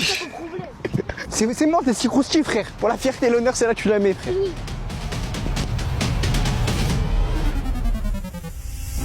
C'est ton problème. C'est mort, t'es si croustille, frère. Pour la fierté et l'honneur, c'est là que tu la mets, frère.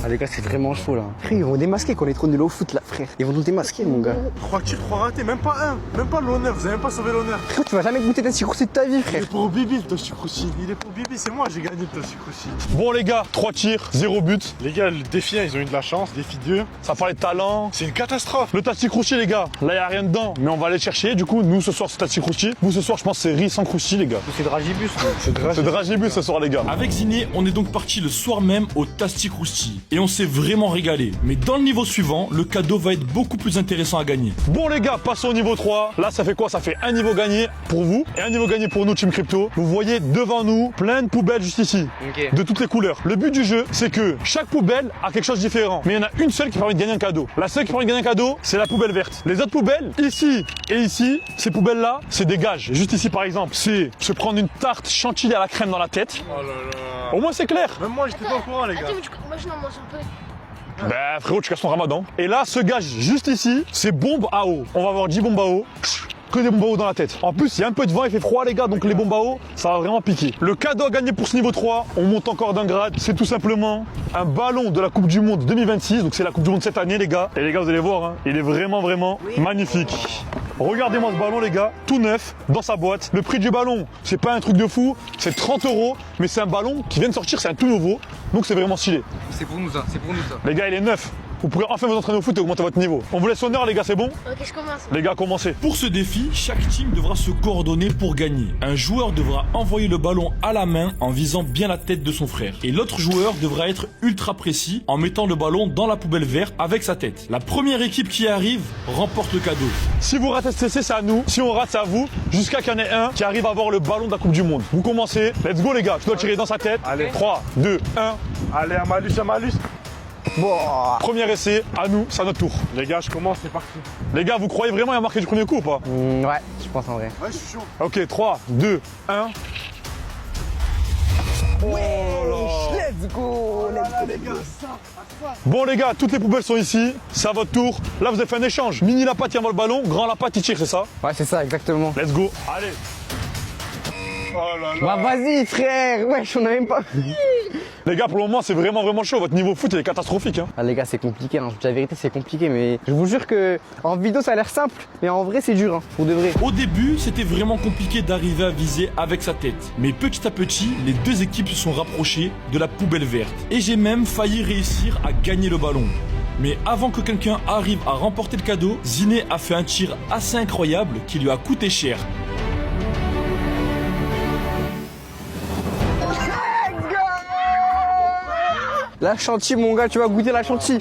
Ah les gars, c'est vraiment chaud là. Frère, ils vont démasquer qu'on est trop nuls au foot là, frère. Ils vont nous démasquer, mon gars. 3 tirs, 3 ratés, même pas un. Même pas l'honneur, vous avez même pas sauvé l'honneur. Frère, tu vas jamais goûter ta croustille de ta vie, Il frère. est pour Bibi le toast croustille. Il est pour Bibi, c'est moi, j'ai gagné le toast croustille. Bon les gars, 3 tirs, 0 but. Les gars, le défi 1, ils ont eu de la chance. Défi 2, Ça parlait de talent. c'est une catastrophe. Le tati crousti les gars, là y a rien dedans, mais on va aller chercher. Du coup, nous ce soir c'est tati crousti. Vous ce soir, je pense c'est riz sans crousti les gars. C'est Dragibus. C'est dragibus ce soir les gars. Avec Ziné, on est donc parti le soir même au Tasti Crousti. Et on s'est vraiment régalé. Mais dans le niveau suivant, le cadeau va être beaucoup plus intéressant à gagner. Bon les gars, passons au niveau 3. Là ça fait quoi? Ça fait un niveau gagné pour vous et un niveau gagné pour nous Team Crypto. Vous voyez devant nous plein de poubelles juste ici, de toutes les couleurs. Le but du jeu, c'est que chaque poubelle a quelque chose de différent. Mais il y en a une seule qui permet de gagner un cadeau. La seule qui permet de gagner un cadeau, c'est la poubelle verte. Les autres poubelles, ici et ici, ces poubelles-là, c'est des gages. Juste ici par exemple, c'est se prendre une tarte chantilly à la crème dans la tête. Oh là là. Au moins c'est clair. Même moi, j'étais pas au courant, les gars. Attends, moi je n'en mange un peu. Ben frérot, tu casses ton ramadan. Et là, ce gage juste ici, c'est bombe à eau. On va avoir 10 bombes à eau. Que des bombes à eau dans la tête. En plus, il y a un peu de vent, il fait froid les gars, donc les bombes à eau, ça va vraiment piquer. Le cadeau à gagner pour ce niveau 3, on monte encore d'un grade, c'est tout simplement un ballon de la Coupe du Monde 2026. Donc c'est la Coupe du Monde cette année les gars. Et les gars, vous allez voir, hein, il est vraiment magnifique. Regardez-moi ce ballon les gars, tout neuf, dans sa boîte. Le prix du ballon, c'est pas un truc de fou, c'est 30 €, mais c'est un ballon qui vient de sortir, c'est un tout nouveau. Donc c'est vraiment stylé. C'est pour nous ça, c'est pour nous ça. Les gars, il est neuf. Vous pourrez enfin vous entraîner au foot et augmenter votre niveau. On vous laisse honneur les gars, c'est bon? Ok, je commence. Les gars, commencez. Pour ce défi, chaque team devra se coordonner pour gagner. Un joueur devra envoyer le ballon à la main en visant bien la tête de son frère. Et l'autre joueur devra être ultra précis en mettant le ballon dans la poubelle verte avec sa tête. La première équipe qui arrive remporte le cadeau. Si vous ratez ce TC, c'est à nous. Si on rate, c'est à vous. Jusqu'à qu'il y en ait un qui arrive à avoir le ballon de la Coupe du Monde. Vous commencez. Let's go les gars. Tu dois tirer dans sa tête. Allez. 3, 2, 1. Allez, un malus, un malus. Bon. Premier essai, à nous, c'est à notre tour. Les gars, je commence, c'est parti. Les gars, vous croyez vraiment à marquer du premier coup ou pas? Ouais, je pense en vrai. Ouais, je suis chaud. Ok, 3, 2, 1. Let's go. Les gars, ça. Bon les gars, toutes les poubelles sont ici. C'est à votre tour. Là, vous avez fait un échange. Mini la patte, il envoie le ballon. Grand la patte, il tire, c'est ça? Ouais, c'est ça, exactement. Let's go. Allez. Oh là là. Bah vas-y, frère. Wesh, on a même pas. Les gars, pour le moment, c'est vraiment chaud. Votre niveau foot, il est catastrophique. Hein. Ah les gars, c'est compliqué, hein. Je vous dis la vérité, c'est compliqué, mais je vous jure que en vidéo ça a l'air simple, mais en vrai c'est dur, hein, pour de vrai. Au début, c'était vraiment compliqué d'arriver à viser avec sa tête. Mais petit à petit, les deux équipes se sont rapprochées de la poubelle verte. Et j'ai même failli réussir à gagner le ballon. Mais avant que quelqu'un arrive à remporter le cadeau, Ziné a fait un tir assez incroyable qui lui a coûté cher. La chantilly, mon gars, tu vas goûter la chantilly.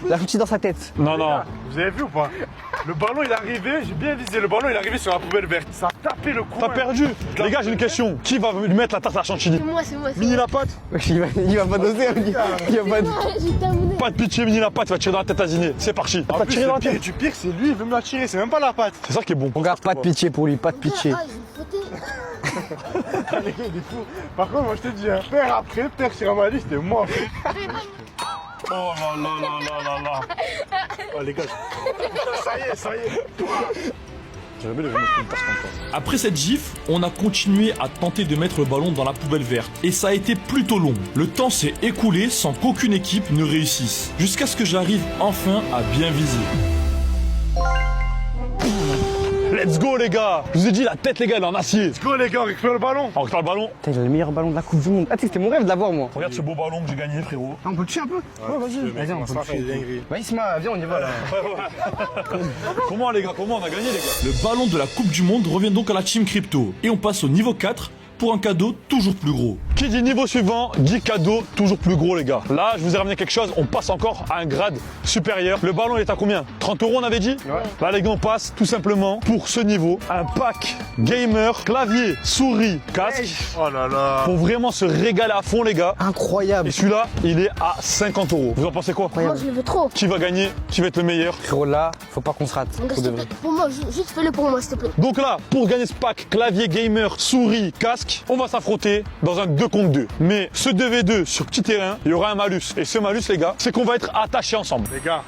La chantilly dans sa tête. Non, non. Vous avez vu ou pas? Le ballon, il est arrivé, j'ai bien visé. Le ballon, il est arrivé sur la poubelle verte. Ça a tapé le coin. T'as perdu. Les gars, j'ai une question. Qui va lui mettre la tarte à chantilly? C'est moi. Mini la patte? Wesh, il va pas doser, hein, il va pas. J'ai terminé. Pas de pitié, Mini la patte, il va tirer dans la tête à Ziné. C'est parti. En T'as plus, tiré dans le la pire tête. du pire, c'est lui, il veut me la tirer. C'est même pas la patte. C'est ça qui est bon. Regarde, pas de pitié pour lui, pas de pitié. Ah, j'ai fauté. Ah, les gars, il est fou. Par contre, moi, je te dis, hein, père après, père sur ma liste, c'était moi. Oh là là là là là là. Oh, les gars, ça y est. J'aurais bien les remettre une tasse encore. Après cette gifle, on a continué à tenter de mettre le ballon dans la poubelle verte. Et ça a été plutôt long. Le temps s'est écoulé sans qu'aucune équipe ne réussisse. Jusqu'à ce que j'arrive enfin à bien viser. Let's go les gars. Je vous ai dit la tête les gars elle est en acier. Let's go, les gars, on récupère le ballon. On récupère le ballon. Putain, il a le meilleur ballon de la Coupe du Monde. Ah, tu sais, c'était mon rêve de l'avoir, moi. Regarde ce beau ballon que j'ai gagné frérot. On peut le toucher un peu? Ouais, vas-y. Vas-y, on peut le toucher. Vas-y, Isma, viens, on y va là. Comment les gars, comment on a gagné les gars? Le ballon de la Coupe du Monde revient donc à la Team Crypto. Et on passe au niveau 4 pour un cadeau toujours plus gros. Qui dit niveau suivant, dit cadeau toujours plus gros les gars. Là, je vous ai ramené quelque chose, on passe encore à un grade supérieur. Le ballon il est à combien? 30 € on avait dit? Ouais. Là les gars, on passe tout simplement pour ce niveau un pack gamer, clavier, souris, casque. Oh là là. Pour vraiment se régaler à fond les gars. Incroyable. Et celui-là, il est à 50 €. Vous en pensez quoi? Moi, je le veux trop. Qui va gagner? Qui va être le meilleur? Frérot, là, faut pas qu'on se rate. Donc, Pour s'il de te vrai. plaît, pour moi, juste fais-le pour moi, s'il te plaît. Donc là, pour gagner ce pack clavier gamer, souris, casque, on va s'affronter dans un 2 contre 2. Mais ce 2v2 sur petit terrain, il y aura un malus. Et ce malus, les gars, c'est qu'on va être attachés ensemble. Les gars,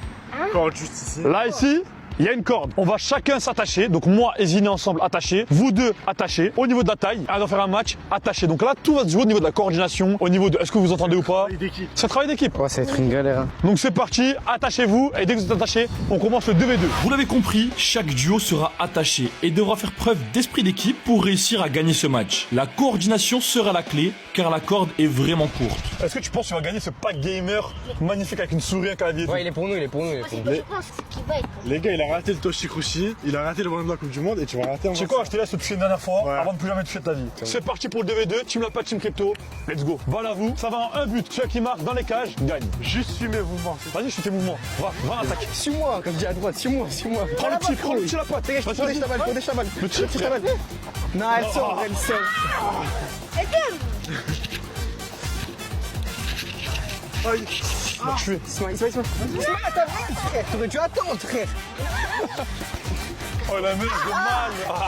corde juste ici. Là, ici, Il y a une corde. On va chacun s'attacher. Donc moi et Ziné ensemble attachés. Vous deux attachés. Au niveau de la taille, on va faire un match attaché. Donc là, tout va se jouer au niveau de la coordination, au niveau de est-ce que vous entendez ou pas. C'est un travail d'équipe. Ouais, ça va être une galère. Hein. Donc c'est parti, attachez-vous. Et dès que vous êtes attachés, on commence le 2v2. Vous l'avez compris, chaque duo sera attaché et devra faire preuve d'esprit d'équipe pour réussir à gagner ce match. La coordination sera la clé car la corde est vraiment courte. Est-ce que tu penses que tu vas gagner ce pack gamer magnifique avec une souris, un clavier? Ouais, il est pour nous, il est pour nous. Il est pour nous. Je pense qu'il va être. Les gars, il a raté le Toshikushi, il a raté le ballon de la Coupe du Monde et tu vas rater un Tu sais quoi, je te laisse te toucher une dernière fois Ouais. avant de plus jamais toucher de ta vie. C'est parti pour le 2v2, team la pas team crypto. Let's go. Balle à vous, ça va en un but. Celui qui marque dans les cages gagne. Juste suis mes mouvements. Vas-y, je fais tes mouvements. Va en attaque. Suis-moi, comme je dis à droite, suis-moi. Prends le petit, la patte. Dégage, Vas-y, protège ta balle, protège ta balle. Le tir, Protège ta balle. Non, elle sort, elle sort. tu fais. Ismaël, t'as vu, frère? T'aurais dû attendre, frère. Oh la merde de mal.